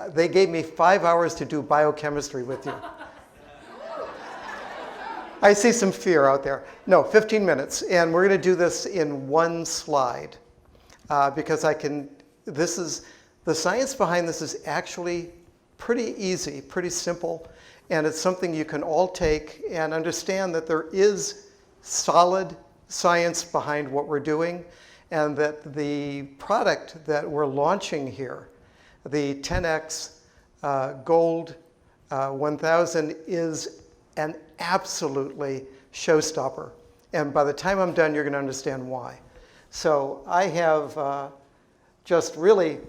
They gave me 5 hours to do biochemistry with you. I see some fear out there. No, 15 minutes. And we're going to do this in one slide because the science behind this is actually pretty easy, pretty simple. And it's something you can all take and understand that there is solid science behind what we're doing, and that the product that we're launching here, the 10X Gold 1000, is an absolutely showstopper. And by the time I'm done, you're going to understand why. So I have just really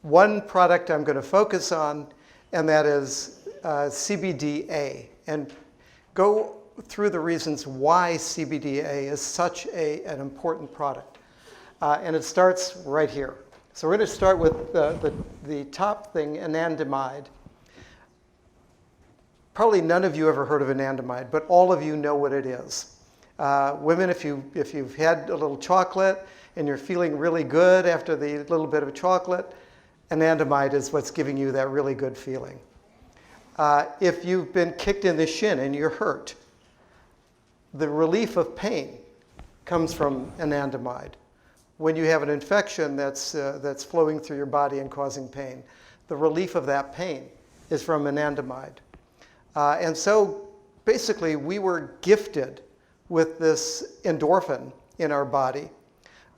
one product I'm going to focus on, and that is CBDA. And go through the reasons why CBDA is such an important product. And it starts right here. So we're going to start with the top thing, anandamide. Probably none of you ever heard of anandamide, but all of you know what it is. Women, if you've had a little chocolate and you're feeling really good after the little bit of chocolate, anandamide is what's giving you that really good feeling. If you've been kicked in the shin and you're hurt, the relief of pain comes from anandamide. When you have an infection that's flowing through your body and causing pain, the relief of that pain is from anandamide. And so basically we were gifted with this endorphin in our body,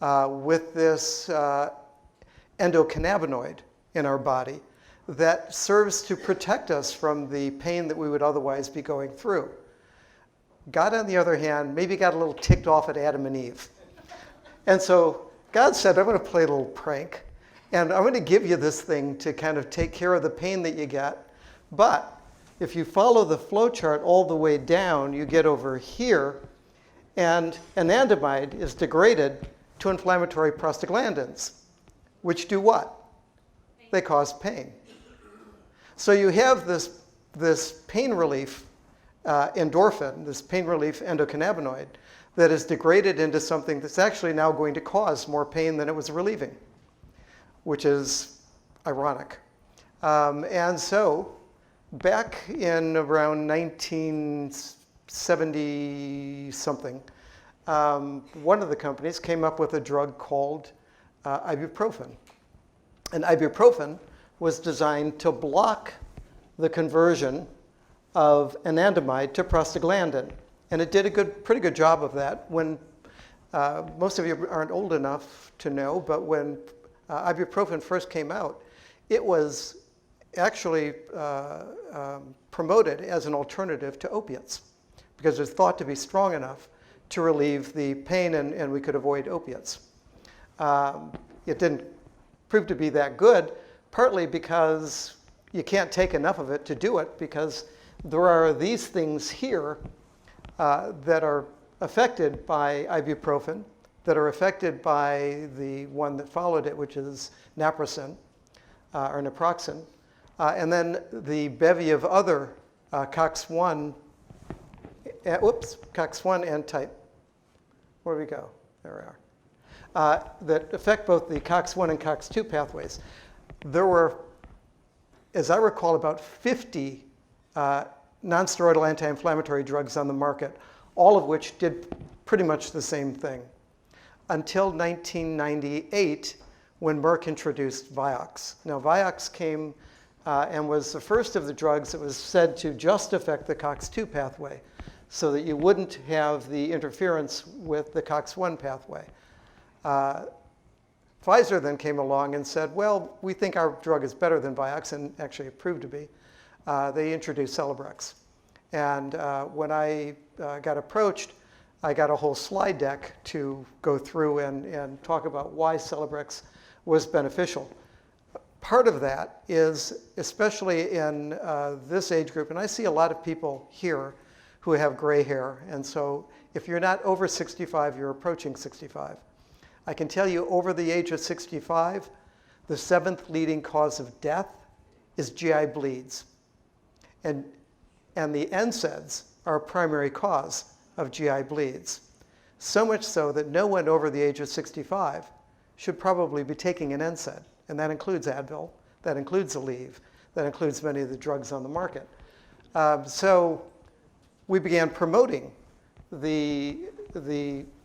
with this endocannabinoid in our body that serves to protect us from the pain that we would otherwise be going through. God, on the other hand, maybe got a little ticked off at Adam and Eve. And so God said, I'm going to play a little prank, and I'm going to give you this thing to kind of take care of the pain that you get. But if you follow the flow chart all the way down, you get over here, and anandamide is degraded to inflammatory prostaglandins, which do what? They cause pain. So you have this pain relief endorphin, this pain relief endocannabinoid, that is degraded into something that's actually now going to cause more pain than it was relieving, which is ironic. And so back in around 1970-something, one of the companies came up with a drug called ibuprofen. And ibuprofen was designed to block the conversion of anandamide to prostaglandin. And it did a pretty good job of that. When most of you aren't old enough to know, but when ibuprofen first came out, it was actually promoted as an alternative to opiates because it was thought to be strong enough to relieve the pain, and we could avoid opiates. It didn't prove to be that good, partly because you can't take enough of it to do it, because there are these things here that are affected by ibuprofen, that are affected by the one that followed it, which is naproxen, or naproxen, and then the bevy of other COX-1 and type. Where do we go? There we are. That affect both the COX-1 and COX-2 pathways. There were, as I recall, about 50 nonsteroidal anti-inflammatory drugs on the market, all of which did pretty much the same thing, until 1998, when Merck introduced Vioxx. Now, Vioxx came and was the first of the drugs that was said to just affect the COX-2 pathway, so that you wouldn't have the interference with the COX-1 pathway. Pfizer then came along and said, well, we think our drug is better than Vioxx, and actually it proved to be. They introduced Celebrex. And when I got approached, I got a whole slide deck to go through and talk about why Celebrex was beneficial. Part of that is, especially in this age group, and I see a lot of people here who have gray hair, and so if you're not over 65, you're approaching 65. I can tell you over the age of 65, the 7th leading cause of death is GI bleeds. And the NSAIDs are a primary cause of GI bleeds. So much so that no one over the age of 65 should probably be taking an NSAID, and that includes Advil, That includes Aleve. That includes many of the drugs on the market. So we began promoting the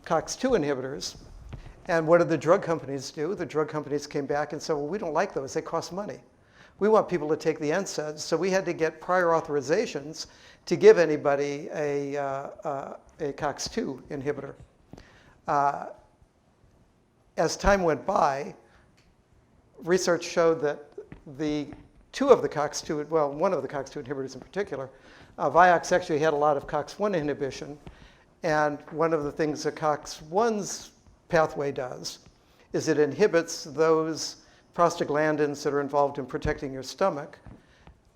COX-2 inhibitors. And what did the drug companies do? The drug companies came back and said, well, we don't like those. They cost money. We want people to take the NSAIDs. So we had to get prior authorizations to give anybody a COX-2 inhibitor. As time went by, research showed that one of the COX-2 inhibitors in particular, Vioxx actually had a lot of COX-1 inhibition. And one of the things that COX-1's pathway does is it inhibits those prostaglandins that are involved in protecting your stomach.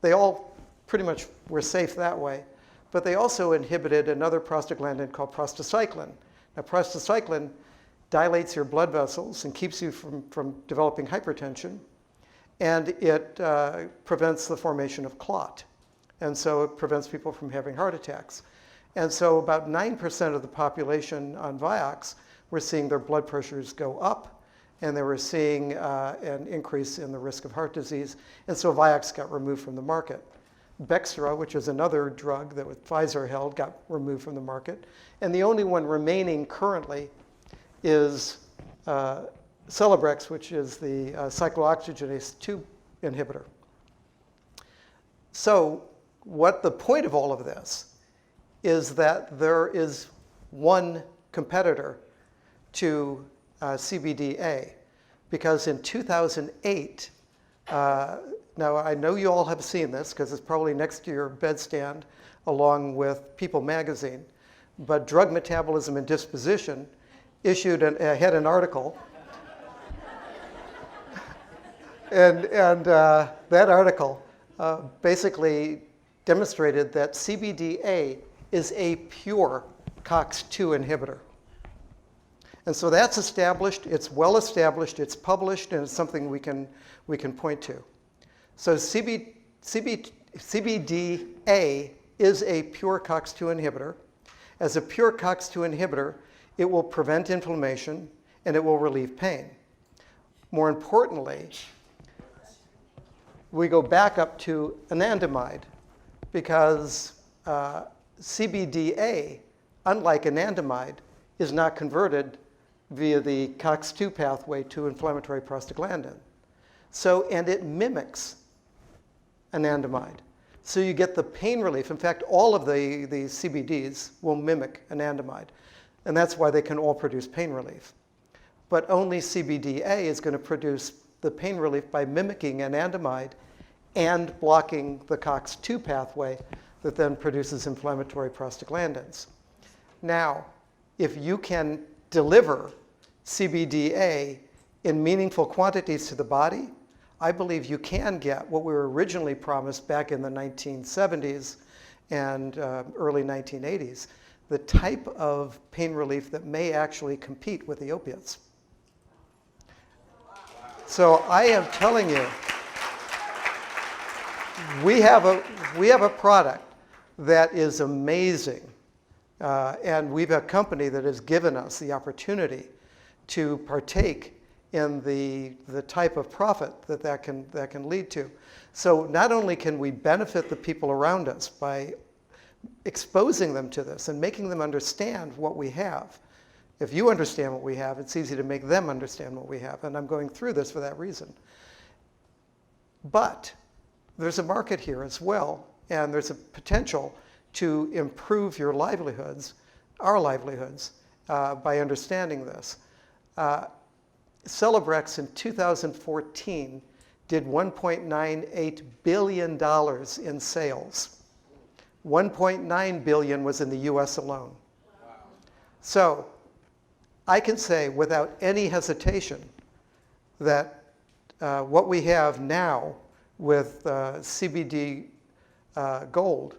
They all pretty much were safe that way. But they also inhibited another prostaglandin called prostacyclin. Now, prostacyclin dilates your blood vessels and keeps you from developing hypertension. And it prevents the formation of clot. And so it prevents people from having heart attacks. And so about 9% of the population on Vioxx were seeing their blood pressures go up, and they were seeing an increase in the risk of heart disease. And so Vioxx got removed from the market. Bextra, which is another drug that Pfizer held, got removed from the market. And the only one remaining currently is Celebrex, which is the cyclooxygenase 2 inhibitor. So what the point of all of this is that there is one competitor to CBDA, because in 2008, now I know you all have seen this because it's probably next to your bedstand along with People magazine, but Drug Metabolism and Disposition had an article. and that article basically demonstrated that CBDA is a pure COX-2 inhibitor. And so that's established, it's well established, it's published, and it's something we can point to. So CBDA is a pure COX-2 inhibitor. As a pure COX-2 inhibitor, it will prevent inflammation and it will relieve pain. More importantly, we go back up to anandamide, because CBDA, unlike anandamide, is not converted via the COX-2 pathway to inflammatory prostaglandin. So, and it mimics anandamide. So you get the pain relief. In fact, all of the CBDs will mimic anandamide. And that's why they can all produce pain relief. But only CBDA is going to produce the pain relief by mimicking anandamide and blocking the COX-2 pathway that then produces inflammatory prostaglandins. Now, if you can deliver CBDA in meaningful quantities to the body, I believe you can get what we were originally promised back in the 1970s and early 1980s, the type of pain relief that may actually compete with the opiates. So I am telling you, we have a product that is amazing. And we've a company that has given us the opportunity to partake in the type of profit that can lead to. So not only can we benefit the people around us by exposing them to this and making them understand what we have. If you understand what we have, it's easy to make them understand what we have. And I'm going through this for that reason. But there's a market here as well, and there's a potential to improve your livelihoods, our livelihoods, by understanding this. Celebrex in 2014 did $1.98 billion in sales. 1.9 billion was in the US alone. Wow. So I can say without any hesitation that what we have now with CBD Gold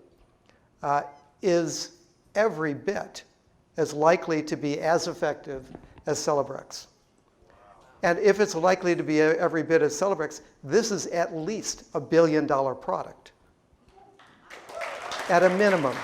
is every bit as likely to be as effective as Celebrex. And if it's likely to be every bit as Celebrex, this is at least $1 billion product, at a minimum.